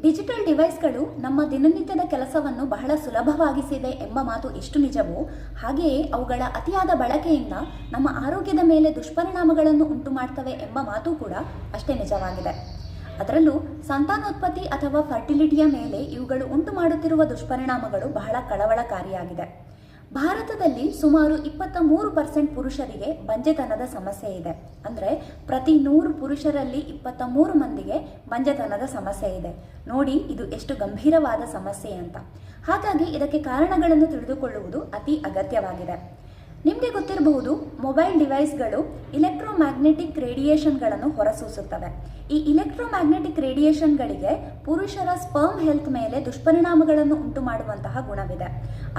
Digital ಡಿವೈಸ್ಗಳು ನಮ್ಮ ದಿನನಿತ್ಯದ ಕೆಲಸವನ್ನು ಬಹಳ ಸುಲಭವಾಗಿಸಿದೆ ಎಂಬ ಮಾತು ಎಷ್ಟು ನಿಜವೋ ಹಾಗೆಯೇ ಅವುಗಳ ಅತಿಯಾದ ಬಳಕೆಯಿಂದ ನಮ್ಮ ಆರೋಗ್ಯದ ಮೇಲೆ ದುಷ್ಪರಿಣಾಮಗಳನ್ನು ಉಂಟು ಮಾಡ್ತವೆ ಎಂಬ ಮಾತು ಕೂಡ ಅಷ್ಟೇ ನಿಜವಾಗಿದೆ. ಅದರಲ್ಲೂ ಸಂತಾನೋತ್ಪತ್ತಿ ಅಥವಾ ಫರ್ಟಿಲಿಟಿಯ ಮೇಲೆ ಇವುಗಳು ಉಂಟು ಮಾಡುತ್ತಿರುವ ದುಷ್ಪರಿಣಾಮಗಳು ಬಹಳ ಕಳವಳಕಾರಿಯಾಗಿದೆ. ಭಾರತದಲ್ಲಿ ಸುಮಾರು 23% ಪುರುಷರಿಗೆ ಬಂಜೆತನದ ಸಮಸ್ಯೆ ಇದೆ. ಅಂದರೆ ಪ್ರತಿ 100 ಪುರುಷರಲ್ಲಿ 23 ಮಂದಿಗೆ ಬಂಜೆತನದ ಸಮಸ್ಯೆ ಇದೆ. ನೋಡಿ, ಇದು ಎಷ್ಟು ಗಂಭೀರವಾದ ಸಮಸ್ಯೆ ಅಂತ. ಹಾಗಾಗಿ ಇದಕ್ಕೆ ಕಾರಣಗಳನ್ನು ತಿಳಿದುಕೊಳ್ಳುವುದು ಅತಿ ಅಗತ್ಯವಾಗಿದೆ. ನಿಮಗೆ ಗೊತ್ತಿರಬಹುದು, ಮೊಬೈಲ್ ಡಿವೈಸ್ಗಳು ಇಲೆಕ್ಟ್ರೋಮ್ಯಾಗ್ನೆಟಿಕ್ ರೇಡಿಯೇಷನ್ಗಳನ್ನು ಹೊರಸೂಸುತ್ತವೆ. ಈ ಇಲೆಕ್ಟ್ರೋಮ್ಯಾಗ್ನೆಟಿಕ್ ರೇಡಿಯೇಷನ್ಗಳಿಗೆ ಪುರುಷರ ಸ್ಪರ್ಮ್ ಹೆಲ್ತ್ ಮೇಲೆ ದುಷ್ಪರಿಣಾಮಗಳನ್ನು ಉಂಟು ಮಾಡುವಂತಹ ಗುಣವಿದೆ.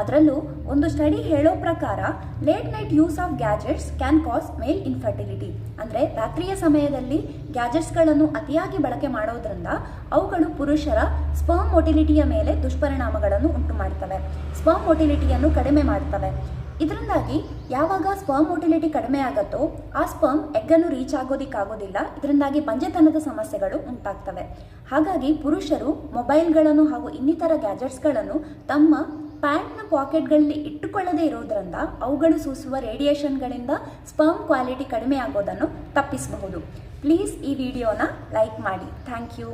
ಅದರಲ್ಲೂ ಒಂದು ಸ್ಟಡಿ ಹೇಳೋ ಪ್ರಕಾರ late night use of gadgets can cause male infertility. ಅಂದರೆ ರಾತ್ರಿಯ ಸಮಯದಲ್ಲಿ ಗ್ಯಾಜೆಟ್ಸ್ಗಳನ್ನು ಅತಿಯಾಗಿ ಬಳಕೆ ಮಾಡೋದ್ರಿಂದ ಅವುಗಳು ಪುರುಷರ ಸ್ಪರ್ಮ್ ಮೊಟಿಲಿಟಿಯ ಮೇಲೆ ದುಷ್ಪರಿಣಾಮಗಳನ್ನು ಉಂಟು ಮಾಡ್ತವೆ, ಸ್ಪರ್ಮ್ ಮೊಟಿಲಿಟಿಯನ್ನು ಕಡಿಮೆ ಮಾಡ್ತವೆ. ಇದರಿಂದಾಗಿ ಯಾವಾಗ ಸ್ಪರ್ಮ್ ಮೊಟಿಲಿಟಿ ಕಡಿಮೆ ಆಗುತ್ತೋ ಆ ಸ್ಪರ್ಮ್ ಎಗ್ಗನ್ನು ರೀಚ್ ಆಗೋದಿಕ್ಕಾಗೋದಿಲ್ಲ. ಇದರಿಂದಾಗಿ ಬಂಜೆತನದ ಸಮಸ್ಯೆಗಳು ಉಂಟಾಗ್ತವೆ. ಹಾಗಾಗಿ ಪುರುಷರು ಮೊಬೈಲ್ಗಳನ್ನು ಹಾಗೂ ಇನ್ನಿತರ ಗ್ಯಾಜೆಟ್ಸ್ಗಳನ್ನು ತಮ್ಮ ಪ್ಯಾಂಟ್ನ ಪಾಕೆಟ್ಗಳಲ್ಲಿ ಇಟ್ಟುಕೊಳ್ಳದೇ ಇರೋದ್ರಿಂದ ಅವುಗಳು ಸೂಸುವ ರೇಡಿಯೇಷನ್ಗಳಿಂದ ಸ್ಪರ್ಮ್ ಕ್ವಾಲಿಟಿ ಕಡಿಮೆ ಆಗೋದನ್ನು ತಪ್ಪಿಸಬಹುದು. ಪ್ಲೀಸ್ ಈ ವಿಡಿಯೋನ ಲೈಕ್ ಮಾಡಿ. Thank you.